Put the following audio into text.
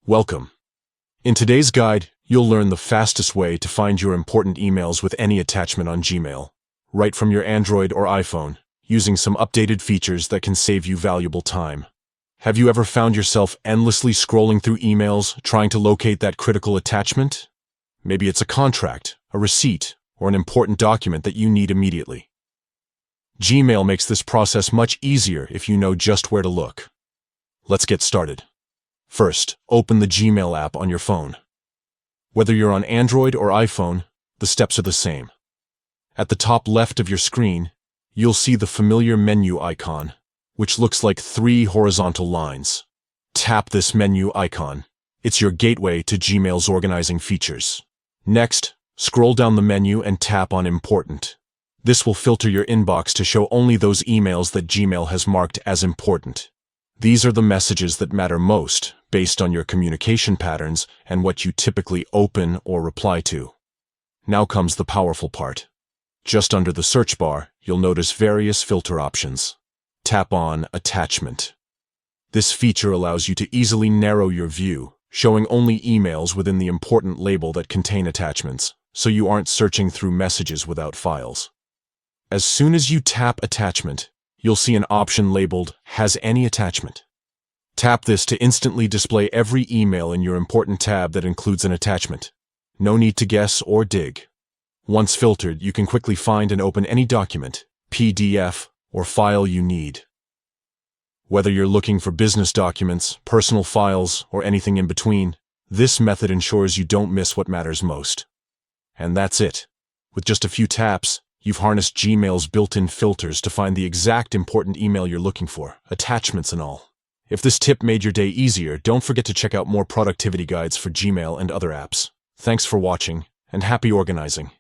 Welcome. In today's guide, you'll learn the fastest way to find your important emails with any attachment on Gmail, right from your Android or iPhone, using some updated features that can save you valuable time. Have you ever found yourself endlessly scrolling through emails trying to locate that critical attachment? Maybe it's a contract, a receipt, or an important document that you need immediately. Gmail makes this process much easier if you know just where to look. Let's get started. First, open the Gmail app on your phone. Whether you're on Android or iPhone, the steps are the same. At the top left of your screen, you'll see the familiar menu icon, which looks like 3 horizontal lines. Tap this menu icon. It's your gateway to Gmail's organizing features. Next, scroll down the menu and tap on Important. This will filter your inbox to show only those emails that Gmail has marked as important. These are the messages that matter most, based on your communication patterns and what you typically open or reply to. Now comes the powerful part. Just under the search bar, you'll notice various filter options. Tap on Attachment. This feature allows you to easily narrow your view, showing only emails within the important label that contain attachments, so you aren't searching through messages without files. As soon as you tap Attachment, you'll see an option labeled Has Any Attachment. Tap this to instantly display every email in your important tab that includes an attachment. No need to guess or dig. Once filtered, you can quickly find and open any document, PDF, or file you need. Whether you're looking for business documents, personal files, or anything in between, this method ensures you don't miss what matters most. And that's it. With just a few taps, you've harnessed Gmail's built-in filters to find the exact important email you're looking for, attachments and all. If this tip made your day easier, don't forget to check out more productivity guides for Gmail and other apps. Thanks for watching, and happy organizing.